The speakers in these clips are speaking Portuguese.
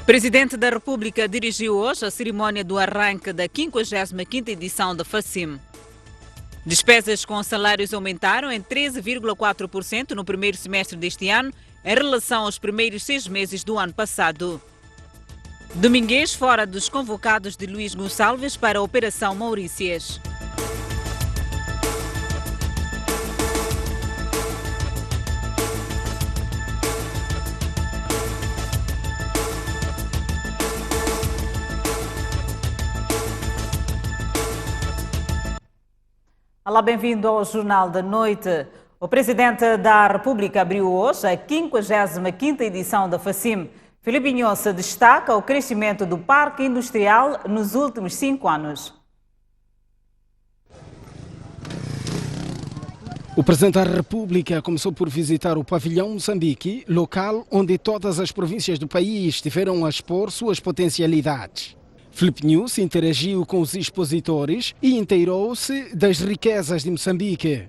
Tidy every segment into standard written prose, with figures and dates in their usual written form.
Presidente da República dirigiu hoje a cerimónia do arranque da 55ª edição da FACIM. Despesas com salários aumentaram em 13,4% no primeiro semestre deste ano, em relação aos primeiros 6 meses do ano passado. Domingues fora dos convocados de Luís Gonçalves para a Operação Maurícias. Olá, bem-vindo ao Jornal da Noite. O Presidente da República abriu hoje a 55ª edição da FACIM. Filipe Inhoça destaca o crescimento do parque industrial nos últimos 5 anos. O Presidente da República começou por visitar o pavilhão Moçambique, local onde todas as províncias do país tiveram a expor suas potencialidades. Filipe Inhoça interagiu com os expositores e inteirou-se das riquezas de Moçambique.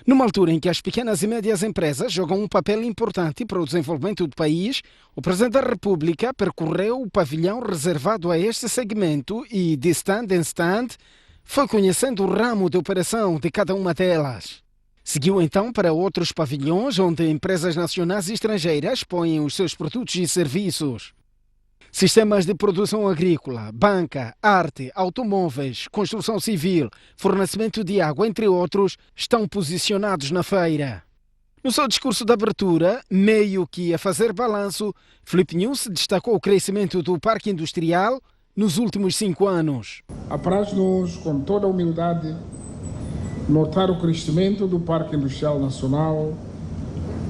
Numa altura em que as pequenas e médias empresas jogam um papel importante para o desenvolvimento do país, o Presidente da República percorreu o pavilhão reservado a este segmento e, de stand em stand, foi conhecendo o ramo de operação de cada uma delas. Seguiu então para outros pavilhões onde empresas nacionais e estrangeiras põem os seus produtos e serviços. Sistemas de produção agrícola, banca, arte, automóveis, construção civil, fornecimento de água, entre outros, estão posicionados na feira. No seu discurso de abertura, meio que a fazer balanço, Filipe Inhoça destacou o crescimento do parque industrial nos últimos 5 anos. Apraz-nos, com toda a humildade, notar o crescimento do Parque Industrial Nacional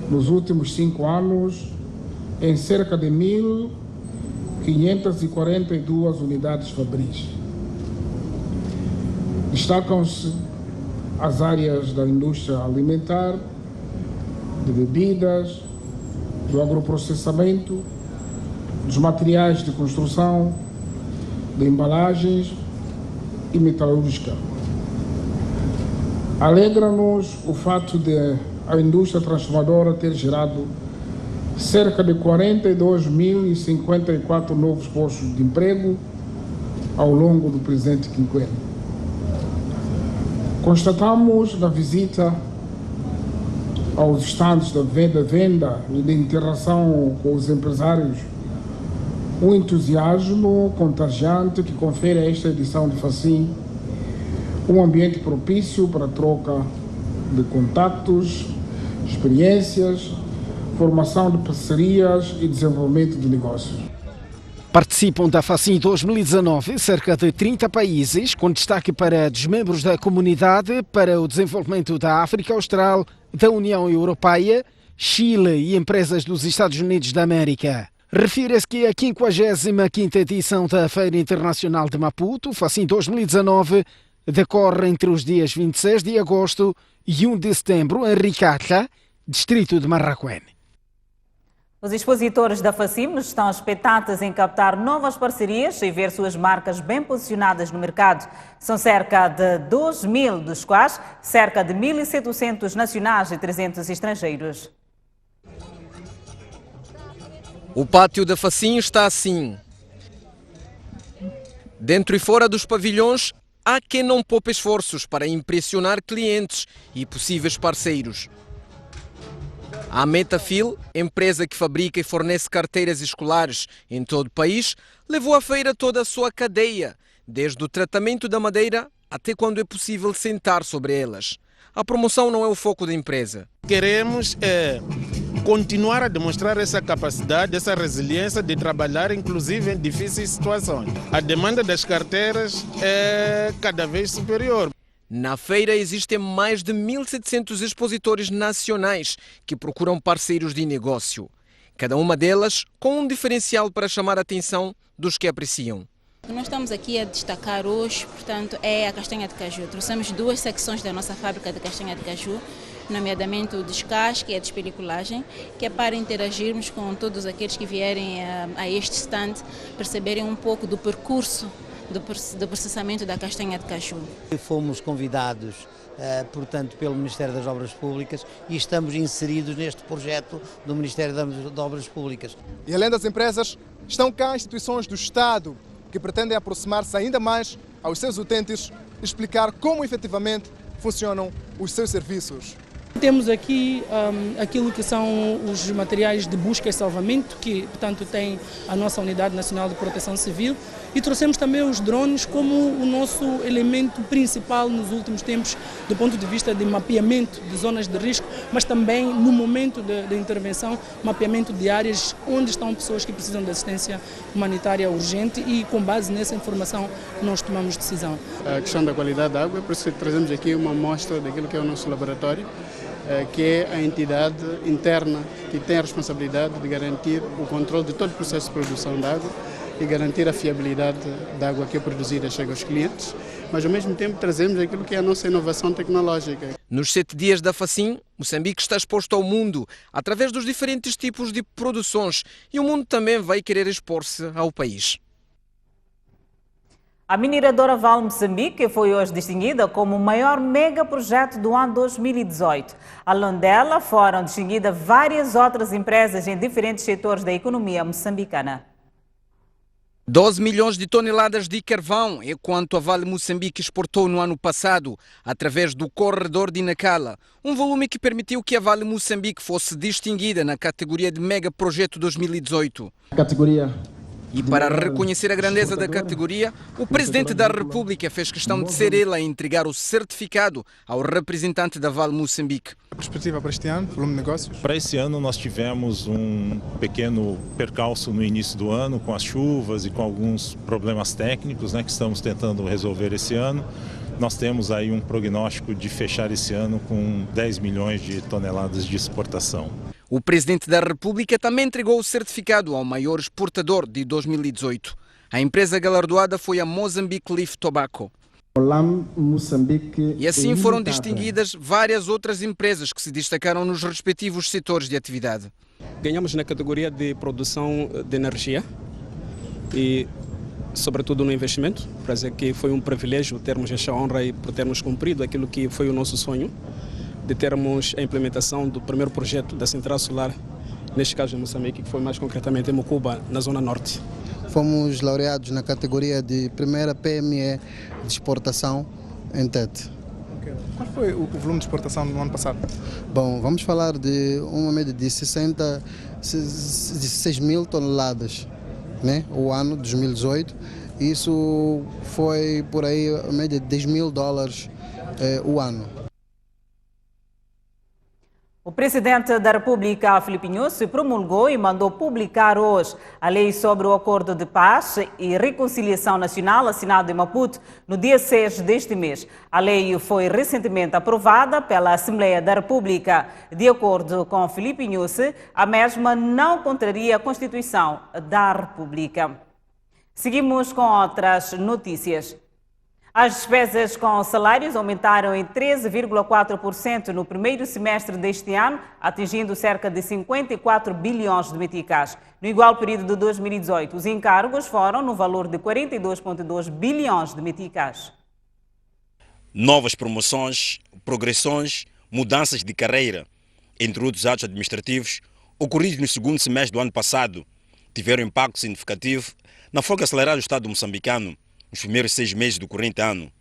nos últimos 5 anos em cerca de 1.542 unidades fabris. Destacam-se as áreas da indústria alimentar, de bebidas, do agroprocessamento, dos materiais de construção, de embalagens e metalúrgica. Alegra-nos o fato de a indústria transformadora ter gerado cerca de 42.054 novos postos de emprego ao longo do presente quinquênio. Constatamos na visita aos estandes da venda e de interação com os empresários um entusiasmo contagiante que confere a esta edição de FACIM um ambiente propício para a troca de contatos, experiências, formação de parcerias e desenvolvimento de negócios. Participam da FACIM 2019 cerca de 30 países, com destaque para dos membros da Comunidade para o Desenvolvimento da África Austral, da União Europeia, Chile e empresas dos Estados Unidos da América. Refere-se que a 55ª edição da Feira Internacional de Maputo, FACIM 2019, decorre entre os dias 26 de agosto e 1 de setembro em Ricacha, distrito de Marraquém. Os expositores da FACIM estão expectantes em captar novas parcerias e ver suas marcas bem posicionadas no mercado. São cerca de 2.000, dos quais cerca de 1.700 nacionais e 300 estrangeiros. O pátio da FACIM está assim. Dentro e fora dos pavilhões, há quem não poupe esforços para impressionar clientes e possíveis parceiros. A Metafil, empresa que fabrica e fornece carteiras escolares em todo o país, levou à feira toda a sua cadeia, desde o tratamento da madeira até quando é possível sentar sobre elas. A promoção não é o foco da empresa. Queremos continuar a demonstrar essa capacidade, essa resiliência de trabalhar inclusive em difíceis situações. A demanda das carteiras é cada vez superior. Na feira existem mais de 1.700 expositores nacionais que procuram parceiros de negócio. Cada uma delas com um diferencial para chamar a atenção dos que apreciam. O que nós estamos aqui a destacar hoje, portanto, é a castanha de caju. Trouxemos 2 secções da nossa fábrica de castanha de caju, nomeadamente o descasque e a despeliculagem, que é para interagirmos com todos aqueles que vierem a este stand, perceberem um pouco do percurso do processamento da castanha de caju. Fomos convidados, portanto, pelo Ministério das Obras Públicas e estamos inseridos neste projeto do Ministério das Obras Públicas. E além das empresas, estão cá instituições do Estado que pretendem aproximar-se ainda mais aos seus utentes e explicar como efetivamente funcionam os seus serviços. Temos aqui aquilo que são os materiais de busca e salvamento, que, portanto, tem a nossa Unidade Nacional de Proteção Civil, e trouxemos também os drones como o nosso elemento principal nos últimos tempos, do ponto de vista de mapeamento de zonas de risco, mas também, no momento de intervenção, mapeamento de áreas onde estão pessoas que precisam de assistência humanitária urgente, e com base nessa informação nós tomamos decisão. A questão da qualidade da água, por isso que trazemos aqui uma amostra daquilo que é o nosso laboratório, que é a entidade interna que tem a responsabilidade de garantir o controle de todo o processo de produção de água e garantir a fiabilidade da água que é produzida e chega aos clientes, mas ao mesmo tempo trazemos aquilo que é a nossa inovação tecnológica. Nos 7 dias da FACIM, Moçambique está exposto ao mundo através dos diferentes tipos de produções e o mundo também vai querer expor-se ao país. A mineradora Vale Moçambique foi hoje distinguida como o maior megaprojeto do ano 2018. Além dela, foram distinguidas várias outras empresas em diferentes setores da economia moçambicana. 12 milhões de toneladas de carvão é quanto a Vale Moçambique exportou no ano passado, através do corredor de Nacala, um volume que permitiu que a Vale Moçambique fosse distinguida na categoria de Megaprojeto 2018. E para reconhecer a grandeza da categoria, o Presidente da República fez questão de ser ele a entregar o certificado ao representante da Vale Moçambique. A perspectiva para este ano, volume de negócios? Para esse ano nós tivemos um pequeno percalço no início do ano com as chuvas e com alguns problemas técnicos, que estamos tentando resolver esse ano. Nós temos aí um prognóstico de fechar esse ano com 10 milhões de toneladas de exportação. O Presidente da República também entregou o certificado ao maior exportador de 2018. A empresa galardoada foi a Mozambique Leaf Tobacco. E assim foram distinguidas várias outras empresas que se destacaram nos respectivos setores de atividade. Ganhamos na categoria de produção de energia e, sobretudo, no investimento. Para dizer que foi um privilégio termos esta honra e por termos cumprido aquilo que foi o nosso sonho, de termos a implementação do primeiro projeto da central solar, neste caso em Moçambique, que foi mais concretamente em Mocuba, na zona norte. Fomos laureados na categoria de primeira PME de exportação em Tete. Qual foi o volume de exportação no ano passado? Bom, vamos falar de uma média de 6 mil toneladas, o ano 2018. Isso foi por aí a média de 10 mil dólares o ano. O Presidente da República, Filipe Nyusi, promulgou e mandou publicar hoje a lei sobre o Acordo de Paz e Reconciliação Nacional assinado em Maputo no dia 6 deste mês. A lei foi recentemente aprovada pela Assembleia da República. De acordo com Filipe Nyusi, a mesma não contraria a Constituição da República. Seguimos com outras notícias. As despesas com salários aumentaram em 13,4% no primeiro semestre deste ano, atingindo cerca de 54 bilhões de meticais. No igual período de 2018, os encargos foram no valor de 42,2 bilhões de meticais. Novas promoções, progressões, mudanças de carreira, entre outros atos administrativos, ocorridos no segundo semestre do ano passado, tiveram impacto significativo na folga salarial do Estado moçambicano. Nos primeiros 6 meses do corrente ano,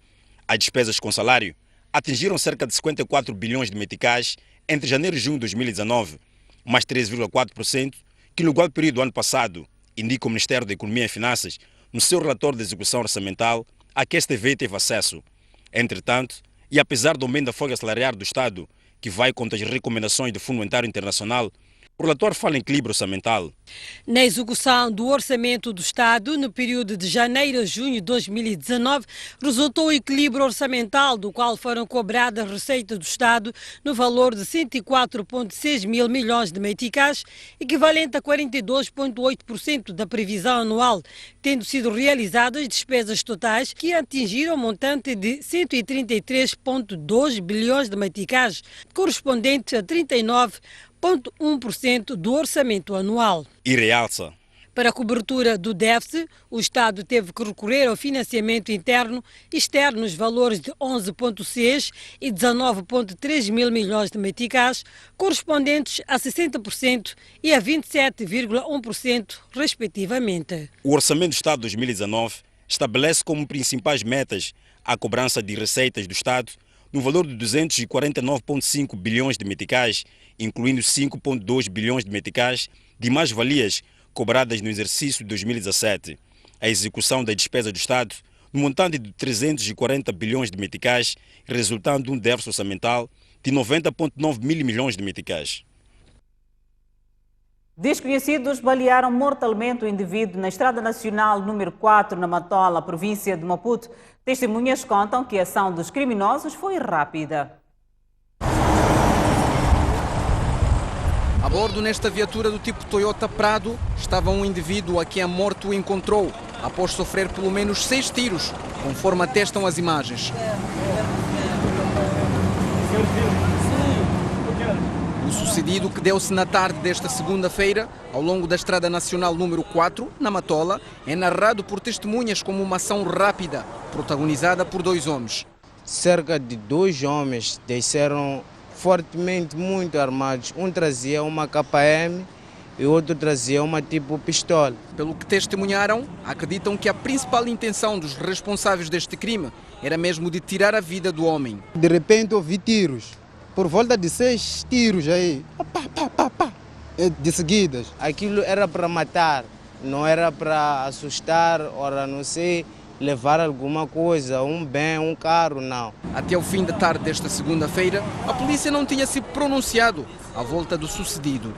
as despesas com salário atingiram cerca de 54 bilhões de meticais entre janeiro e junho de 2019, mais 13,4% que no igual período do ano passado, indica o Ministério da Economia e Finanças no seu relatório de execução orçamental a que a STV teve acesso. Entretanto, e apesar do aumento da folga salarial do Estado, que vai contra as recomendações do Fundo Monetário Internacional, o relatório fala em equilíbrio orçamental. Na execução do Orçamento do Estado, no período de janeiro a junho de 2019, resultou o equilíbrio orçamental, do qual foram cobradas receitas do Estado no valor de 104,6 mil milhões de meticais, equivalente a 42,8% da previsão anual, tendo sido realizadas despesas totais que atingiram um montante de 133,2 bilhões de meticais, correspondente a 39,1% do orçamento anual. E realça: Para a cobertura do déficit, o Estado teve que recorrer ao financiamento interno e externo nos valores de 11,6 e 19,3 mil milhões de meticais, correspondentes a 60% e a 27,1%, respectivamente. O Orçamento do Estado de 2019 estabelece como principais metas a cobrança de receitas do Estado no valor de 249,5 bilhões de meticais, incluindo 5,2 bilhões de meticais de mais-valias cobradas no exercício de 2017. A execução da despesa do Estado no montante de 340 bilhões de meticais, resultando de um déficit orçamental de 90,9 mil milhões de meticais. Desconhecidos balearam mortalmente o indivíduo na Estrada Nacional número 4, na Matola, província de Maputo. Testemunhas contam que a ação dos criminosos foi rápida. A bordo nesta viatura do tipo Toyota Prado estava um indivíduo a quem a morte o encontrou após sofrer pelo menos 6 tiros, conforme atestam as imagens. O sucedido, que deu-se na tarde desta segunda-feira, ao longo da Estrada Nacional número 4, na Matola, é narrado por testemunhas como uma ação rápida, protagonizada por 2 homens. Cerca de 2 homens desceram fortemente, muito armados. Um trazia uma KM e o outro trazia uma tipo pistola. Pelo que testemunharam, acreditam que a principal intenção dos responsáveis deste crime era mesmo de tirar a vida do homem. De repente ouvi tiros. Por volta de 6 tiros aí, de seguidas. Aquilo era para matar, não era para assustar, ora não sei, levar alguma coisa, um bem, um carro, não. Até o fim da tarde desta segunda-feira, a polícia não tinha se pronunciado à volta do sucedido.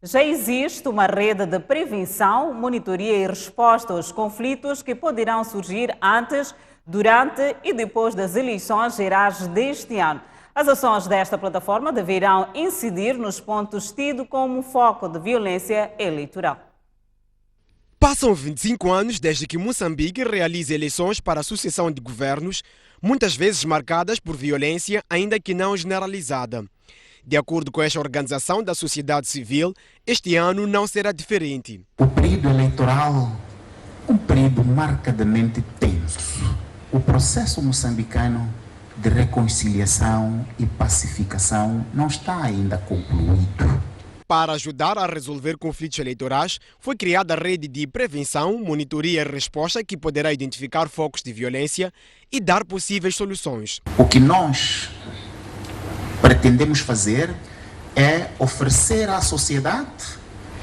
Já existe uma rede de prevenção, monitoria e resposta aos conflitos que poderão surgir antes, durante e depois das eleições gerais deste ano. As ações desta plataforma deverão incidir nos pontos tidos como foco de violência eleitoral. Passam 25 anos desde que Moçambique realiza eleições para a sucessão de governos, muitas vezes marcadas por violência, ainda que não generalizada. De acordo com esta organização da sociedade civil, este ano não será diferente. O período eleitoral é um período marcadamente tenso. O processo moçambicano de reconciliação e pacificação não está ainda concluído. Para ajudar a resolver conflitos eleitorais, foi criada a rede de prevenção, monitoria e resposta que poderá identificar focos de violência e dar possíveis soluções. O que nós pretendemos fazer é oferecer à sociedade,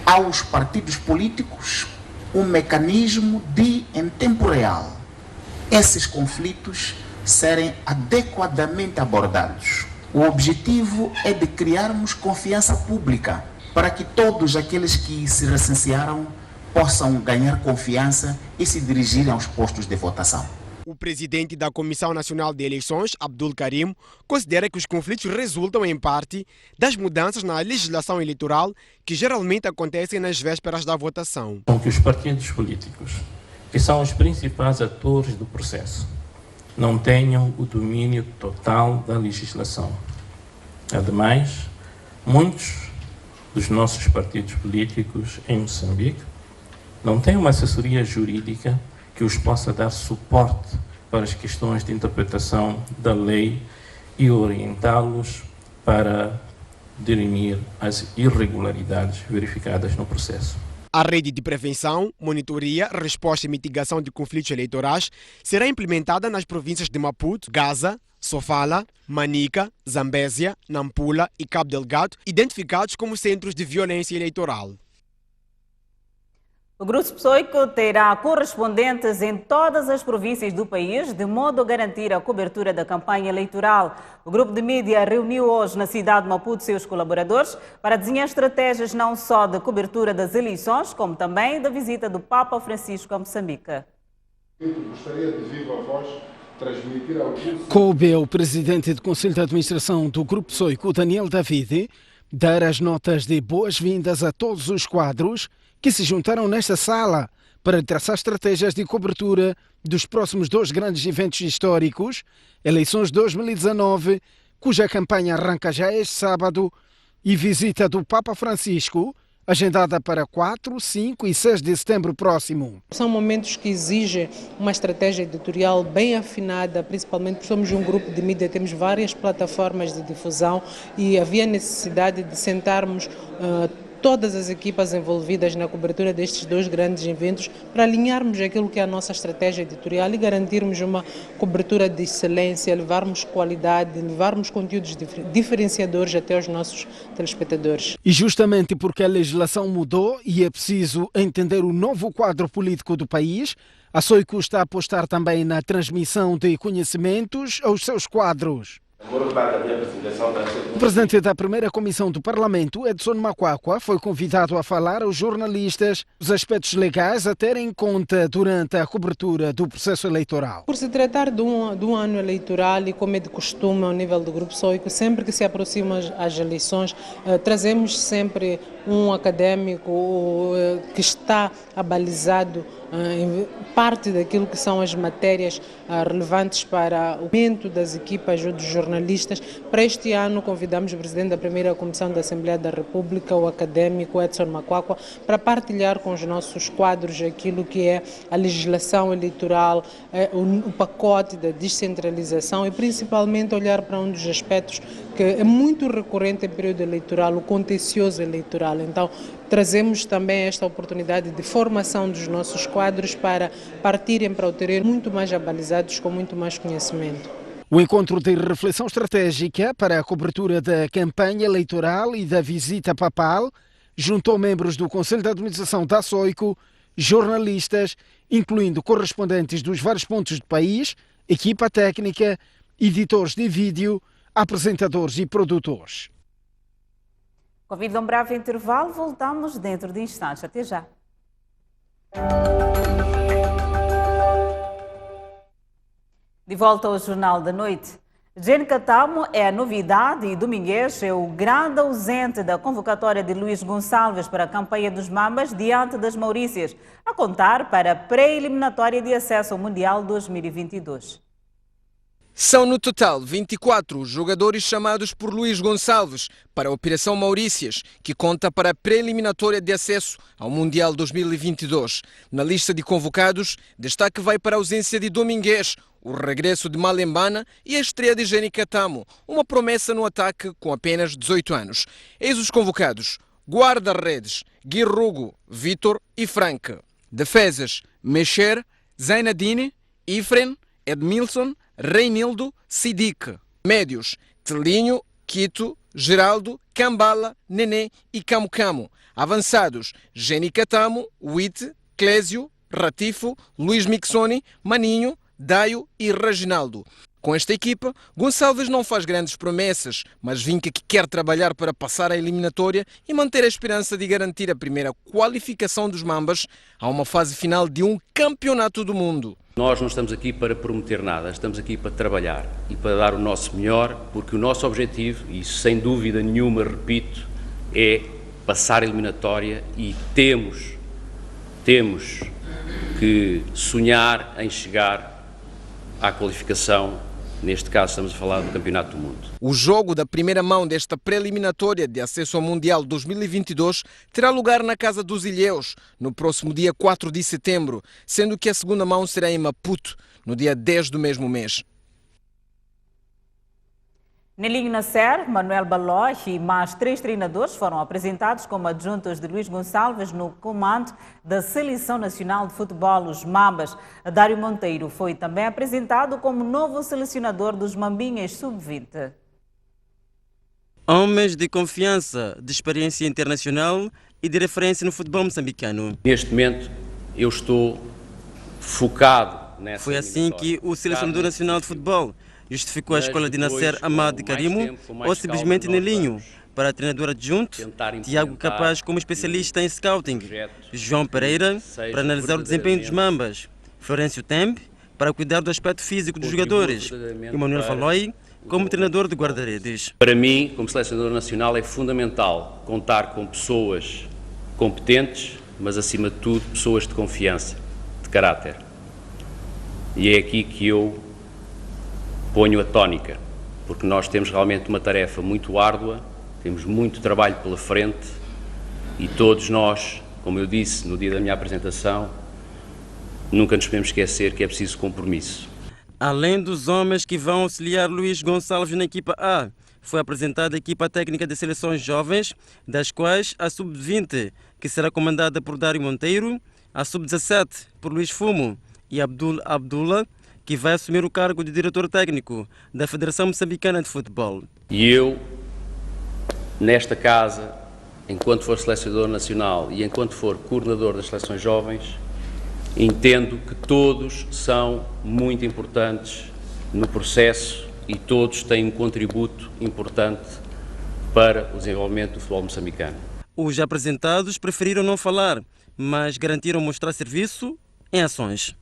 aos partidos políticos, um mecanismo de, em tempo real, esses conflitos serem adequadamente abordados. O objetivo é de criarmos confiança pública para que todos aqueles que se recensearam possam ganhar confiança e se dirigirem aos postos de votação. O presidente da Comissão Nacional de Eleições, Abdul Karim, considera que os conflitos resultam, em parte, das mudanças na legislação eleitoral que geralmente acontecem nas vésperas da votação. Que os partidos políticos, que são os principais atores do processo, não tenham o domínio total da legislação. Ademais, muitos dos nossos partidos políticos em Moçambique não têm uma assessoria jurídica que os possa dar suporte para as questões de interpretação da lei e orientá-los para dirimir as irregularidades verificadas no processo. A rede de prevenção, monitoria, resposta e mitigação de conflitos eleitorais será implementada nas províncias de Maputo, Gaza, Sofala, Manica, Zambésia, Nampula e Cabo Delgado, identificados como centros de violência eleitoral. O Grupo Psoico terá correspondentes em todas as províncias do país, de modo a garantir a cobertura da campanha eleitoral. O grupo de mídia reuniu hoje na cidade de Maputo seus colaboradores para desenhar estratégias não só de cobertura das eleições, como também da visita do Papa Francisco a Moçambique. Gostaria de viva voz transmitir ao coube ao presidente do Conselho de Administração do Grupo Psoico, Daniel David, dar as notas de boas-vindas a todos os quadros que se juntaram nesta sala para traçar estratégias de cobertura dos próximos 2 grandes eventos históricos, eleições 2019, cuja campanha arranca já este sábado, e visita do Papa Francisco agendada para 4, 5 e 6 de setembro próximo. São momentos que exigem uma estratégia editorial bem afinada, principalmente porque somos um grupo de mídia, temos várias plataformas de difusão e havia necessidade de sentarmos todas as equipas envolvidas na cobertura destes dois grandes eventos para alinharmos aquilo que é a nossa estratégia editorial e garantirmos uma cobertura de excelência, levarmos qualidade, levarmos conteúdos diferenciadores até aos nossos telespectadores. E justamente porque a legislação mudou e é preciso entender o novo quadro político do país, a Soico está a apostar também na transmissão de conhecimentos aos seus quadros. O presidente da primeira comissão do Parlamento, Edson Macuacua, foi convidado a falar aos jornalistas os aspectos legais a ter em conta durante a cobertura do processo eleitoral. Por se tratar de um ano eleitoral e como é de costume ao nível do Grupo Soico, sempre que se aproximam as eleições, trazemos sempre um académico que está abalizado em parte daquilo que são as matérias relevantes para o momento das equipas ou dos jornalistas. Para este ano convidamos o presidente da primeira comissão da Assembleia da República, o académico Edson Macuacua, para partilhar com os nossos quadros aquilo que é a legislação eleitoral, o pacote da descentralização e principalmente olhar para um dos aspectos que é muito recorrente em período eleitoral, o contencioso eleitoral. Então, trazemos também esta oportunidade de formação dos nossos quadros para partirem para o terreno muito mais abalizados, com muito mais conhecimento. O encontro de reflexão estratégica para a cobertura da campanha eleitoral e da visita papal juntou membros do Conselho de Administração da Soico, jornalistas, incluindo correspondentes dos vários pontos do país, equipa técnica, editores de vídeo, apresentadores e produtores. Convido a um breve intervalo, voltamos dentro de instantes. Até já. De volta ao Jornal da Noite. Jenica Tamo é a novidade e Domingues é o grande ausente da convocatória de Luís Gonçalves para a campanha dos Mambas diante das Maurícias, a contar para a pré-eliminatória de acesso ao Mundial 2022. São no total 24 os jogadores chamados por Luís Gonçalves para a Operação Maurícias, que conta para a pré-eliminatória de acesso ao Mundial 2022. Na lista de convocados, destaque vai para a ausência de Domingues, o regresso de Malembana e a estreia de Jenica Tamo, uma promessa no ataque com apenas 18 anos. Eis os convocados: guarda-redes, Guirrugo, Vitor e Frank. Defesas: Mexer, Zainadine, Ifren, Edmilson, Reinildo, Sidique. Médios: Telinho, Quito, Geraldo, Cambala, Nené e Camu Camu. Avançados: Jenica Tamo, Witte, Clésio, Ratifo, Luís Mixoni, Maninho, Daio e Reginaldo. Com esta equipa, Gonçalves não faz grandes promessas, mas vinca que quer trabalhar para passar a eliminatória e manter a esperança de garantir a primeira qualificação dos Mambas a uma fase final de um campeonato do mundo. Nós não estamos aqui para prometer nada, estamos aqui para trabalhar e para dar o nosso melhor, porque o nosso objetivo, e sem dúvida nenhuma, repito, é passar a eliminatória e temos que sonhar em chegar à qualificação. Neste caso estamos a falar do Campeonato do Mundo. O jogo da primeira mão desta pré-eliminatória de acesso ao Mundial 2022 terá lugar na Casa dos Ilhéus, no próximo dia 4 de setembro, sendo que a segunda mão será em Maputo, no dia 10 do mesmo mês. Nelinho Nasser, Manuel Baló e mais 3 treinadores foram apresentados como adjuntos de Luís Gonçalves no comando da Seleção Nacional de Futebol, os Mambas. Dário Monteiro foi também apresentado como novo selecionador dos Mambinhas Sub-20. Homens de confiança, de experiência internacional e de referência no futebol moçambicano. Neste momento eu estou focado nessa. Foi assim que o selecionador nacional de futebol justificou a escola de Nasser Amad Karimo ou simplesmente Nelinho para treinador adjunto, Tiago Capaz como especialista em scouting, João Pereira para analisar o desempenho dos Mambas, Florencio Tembe para cuidar do aspecto físico dos jogadores e Manuel Valoi como treinador de guarda-redes. Para mim, como selecionador nacional, é fundamental contar com pessoas competentes, mas acima de tudo pessoas de confiança, de caráter. E é aqui que eu ponho a tónica, porque nós temos realmente uma tarefa muito árdua, temos muito trabalho pela frente E todos nós, como eu disse no dia da minha apresentação, nunca nos podemos esquecer que é preciso compromisso. Além dos homens que vão auxiliar Luís Gonçalves na equipa A, foi apresentada a equipa técnica de seleções jovens, das quais a Sub-20, que será comandada por Dário Monteiro, a Sub-17 por Luís Fumo e Abdullah, que vai assumir o cargo de diretor técnico da Federação Moçambicana de Futebol. E eu, nesta casa, enquanto for selecionador nacional e enquanto for coordenador das seleções jovens, entendo que todos são muito importantes no processo e todos têm um contributo importante para o desenvolvimento do futebol moçambicano. Os apresentados preferiram não falar, mas garantiram mostrar serviço em ações.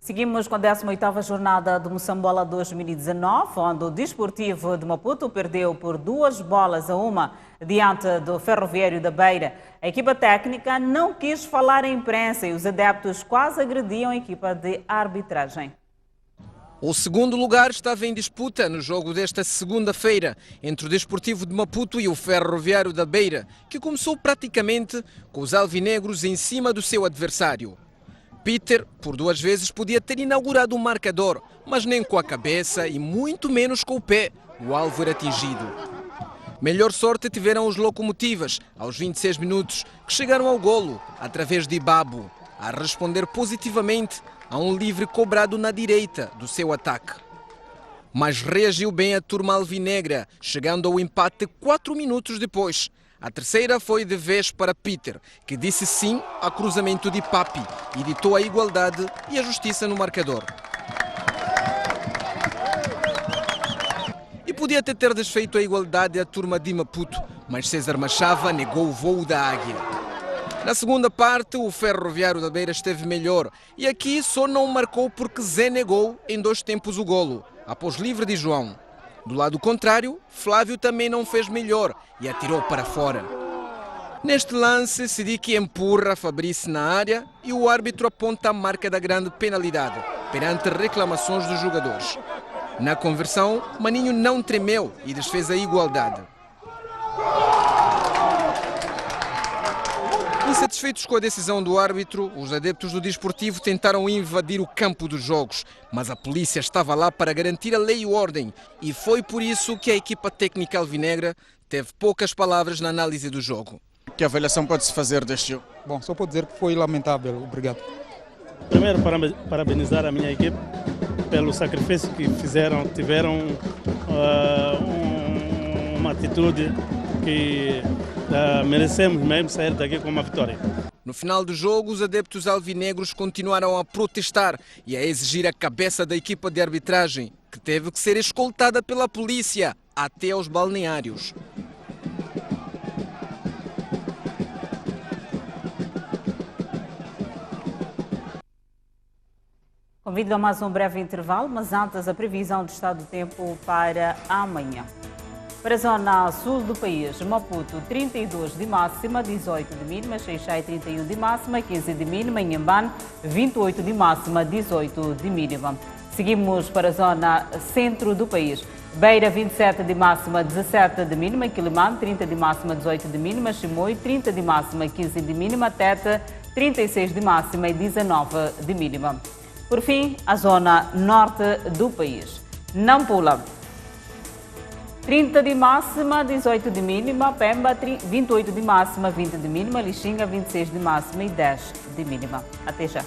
Seguimos com a 18ª jornada do Moçambola 2019, onde o Desportivo de Maputo perdeu por 2-1 diante do Ferroviário da Beira. A equipa técnica não quis falar à imprensa e os adeptos quase agrediam a equipa de arbitragem. O segundo lugar estava em disputa no jogo desta segunda-feira entre o Desportivo de Maputo e o Ferroviário da Beira, que começou praticamente com os alvinegros em cima do seu adversário. Peter, por 2 vezes, podia ter inaugurado o marcador, mas nem com a cabeça e muito menos com o pé o alvo era atingido. Melhor sorte tiveram os Locomotivas, aos 26 minutos, que chegaram ao golo, através de Babu, a responder positivamente a um livre cobrado na direita do seu ataque. Mas reagiu bem a turma alvinegra, chegando ao empate 4 minutos depois. A terceira foi de vez para Peter, que disse sim ao cruzamento de Papi e ditou a igualdade e a justiça no marcador. E podia até ter desfeito a igualdade a turma de Maputo, mas César Machava negou o voo da águia. Na segunda parte, o Ferroviário da Beira esteve melhor e aqui só não marcou porque Zé negou em 2 tempos o golo, após livre de João. Do lado contrário, Flávio também não fez melhor e atirou para fora. Neste lance, Sidiki empurra Fabrice na área e o árbitro aponta a marca da grande penalidade, perante reclamações dos jogadores. Na conversão, Maninho não tremeu e desfez a igualdade. Insatisfeitos com a decisão do árbitro, os adeptos do Desportivo tentaram invadir o campo dos jogos, mas a polícia estava lá para garantir a lei e ordem e foi por isso que a equipa técnica alvinegra teve poucas palavras na análise do jogo. Que avaliação pode-se fazer deste jogo? Bom, só posso dizer que foi lamentável. Obrigado. Primeiro, parabenizar a minha equipe pelo sacrifício que fizeram, tiveram uma atitude que merecemos mesmo sair daqui com uma vitória. No final do jogo, os adeptos alvinegros continuaram a protestar e a exigir a cabeça da equipa de arbitragem, que teve que ser escoltada pela polícia até aos balneários. Convido a mais um breve intervalo, mas antes a previsão do estado do tempo para amanhã. Para a zona sul do país, Maputo 32 de máxima, 18 de mínima, Xai-Xai 31 de máxima, 15 de mínima, Inhambane 28 de máxima, 18 de mínima. Seguimos para a zona centro do país. Beira 27 de máxima, 17 de mínima, Quilimane 30 de máxima, 18 de mínima, Chimoio 30 de máxima, 15 de mínima, Teta 36 de máxima e 19 de mínima. Por fim, a zona norte do país. Nampula 30 de máxima, 18 de mínima, Pemba 28 de máxima, 20 de mínima, Lixinga 26 de máxima e 10 de mínima. Até já.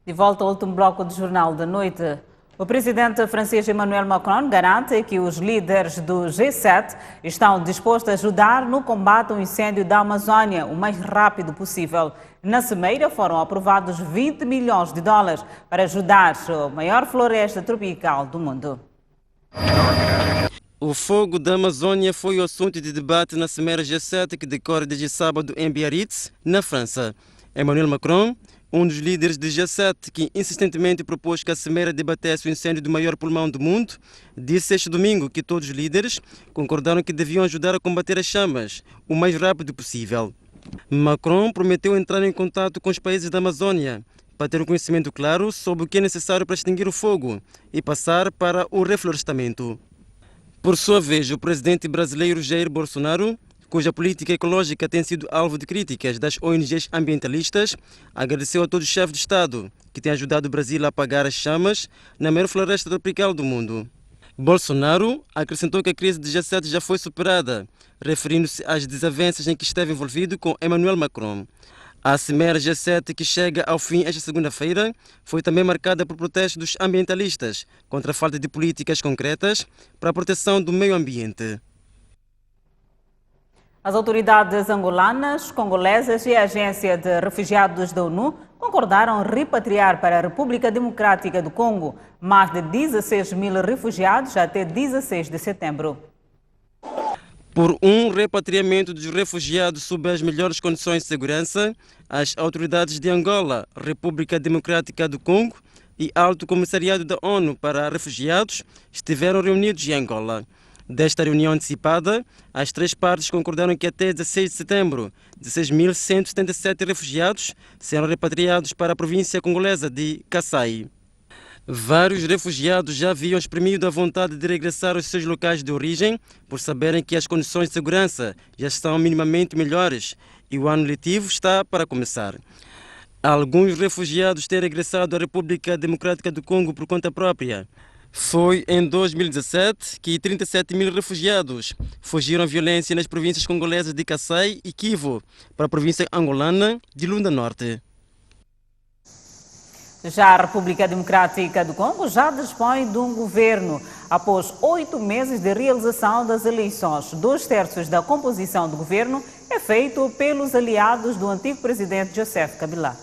De volta ao último bloco do Jornal da Noite. O presidente francês Emmanuel Macron garante que os líderes do G7 estão dispostos a ajudar no combate ao incêndio da Amazônia o mais rápido possível. Na Cimeira foram aprovados 20 milhões de dólares para ajudar a maior floresta tropical do mundo. O fogo da Amazônia foi o assunto de debate na Cimeira G7 que decorre desde sábado em Biarritz, na França. Emmanuel Macron, um dos líderes do G7 que insistentemente propôs que a Cimeira debatesse o incêndio do maior pulmão do mundo, disse este domingo que todos os líderes concordaram que deviam ajudar a combater as chamas o mais rápido possível. Macron prometeu entrar em contato com os países da Amazônia para ter um conhecimento claro sobre o que é necessário para extinguir o fogo e passar para o reflorestamento. Por sua vez, o presidente brasileiro Jair Bolsonaro, cuja política ecológica tem sido alvo de críticas das ONGs ambientalistas, agradeceu a todos os chefes de Estado que têm ajudado o Brasil a apagar as chamas na maior floresta tropical do mundo. Bolsonaro acrescentou que a crise de G7 já foi superada, referindo-se às desavenças em que esteve envolvido com Emmanuel Macron. A Cimeira G7, que chega ao fim esta segunda-feira, foi também marcada por protestos dos ambientalistas contra a falta de políticas concretas para a proteção do meio ambiente. As autoridades angolanas, congolesas e a Agência de Refugiados da ONU concordaram repatriar para a República Democrática do Congo mais de 16 mil refugiados até 16 de setembro. Por um repatriamento dos refugiados sob as melhores condições de segurança, as autoridades de Angola, República Democrática do Congo e Alto Comissariado da ONU para Refugiados estiveram reunidos em Angola. Desta reunião antecipada, as três partes concordaram que até 16 de setembro, 16.177 refugiados serão repatriados para a província congolesa de Kasai. Vários refugiados já haviam exprimido a vontade de regressar aos seus locais de origem por saberem que as condições de segurança já estão minimamente melhores e o ano letivo está para começar. Alguns refugiados têm regressado à República Democrática do Congo por conta própria. Foi em 2017 que 37 mil refugiados fugiram à violência nas províncias congolesas de Kasai e Kivu para a província angolana de Lunda Norte. Já a República Democrática do Congo já dispõe de um governo. Após 8 meses de realização das eleições, 2/3 da composição do governo é feito pelos aliados do antigo presidente Joseph Kabila.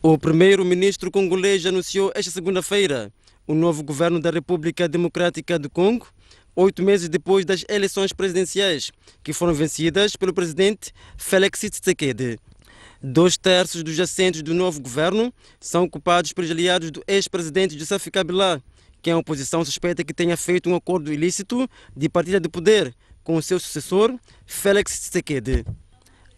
O primeiro-ministro congolês anunciou esta segunda-feira o novo governo da República Democrática do Congo, 8 meses depois das eleições presidenciais, que foram vencidas pelo presidente Félix Tshisekedi. 2/3 dos assentos do novo governo são ocupados pelos aliados do ex-presidente Joseph Kabila, que a oposição suspeita que tenha feito um acordo ilícito de partilha de poder com o seu sucessor, Félix Tshisekedi.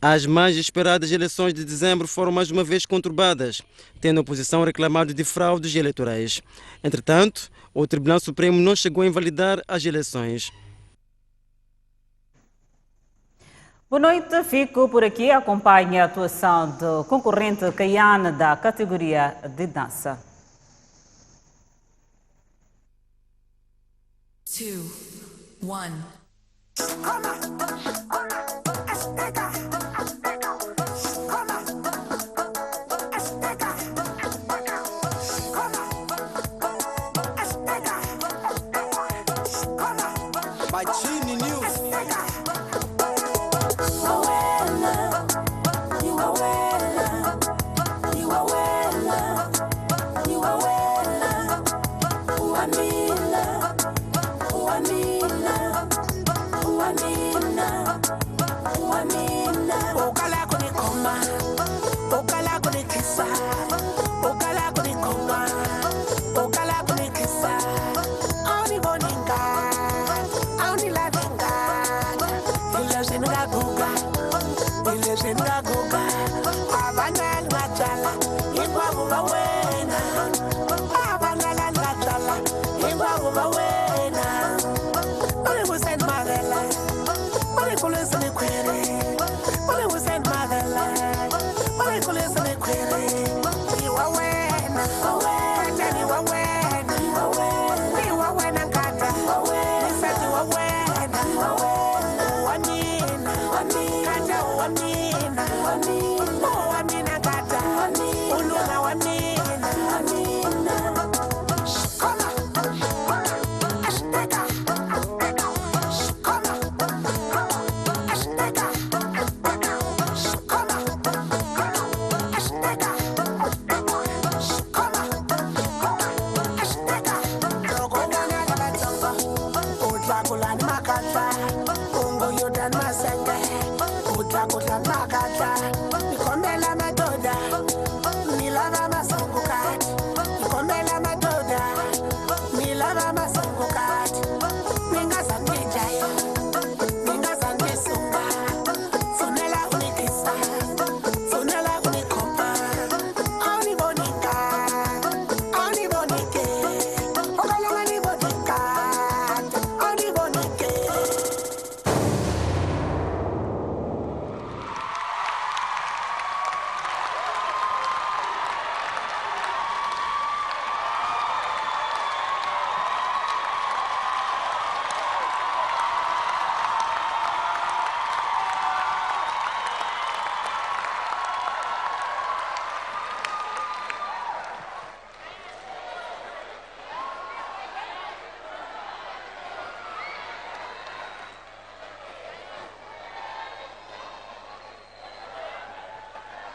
As mais esperadas eleições de dezembro foram mais uma vez conturbadas, tendo a oposição reclamado de fraudes eleitorais. Entretanto, o Tribunal Supremo não chegou a invalidar as eleições. Boa noite, fico por aqui. Acompanhe a atuação do concorrente caiana da categoria de dança. 2, 1.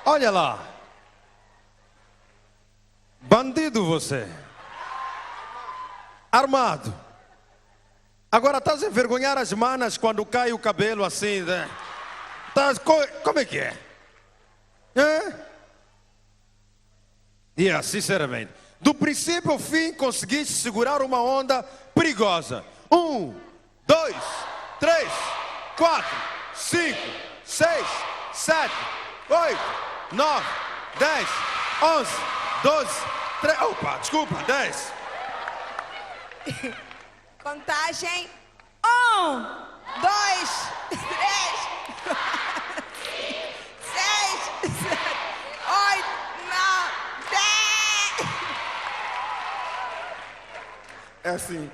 Olha lá. Bandido você. Armado. Agora estás a envergonhar as manas quando cai o cabelo assim, né? Como é que é? Sinceramente. Do princípio ao fim conseguiste segurar uma onda perigosa. 1, 2, 3, 4, 5, 6, 7, 8, 9, 10, 11, 12, 13... Opa, desculpa, 10. Contagem. 1, 2, 3, 4, 5, 6, 7, 8, 9, 10. É assim,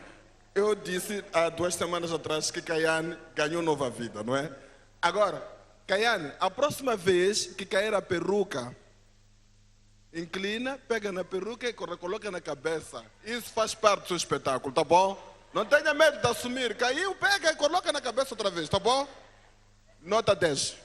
eu disse há 2 semanas atrás que Caiane ganhou nova vida, não é? Agora, Caiane, a próxima vez que cair a peruca, inclina, pega na peruca e coloca na cabeça. Isso faz parte do seu espetáculo, tá bom? Não tenha medo de assumir. Caiu, pega e coloca na cabeça outra vez, tá bom? Nota 10.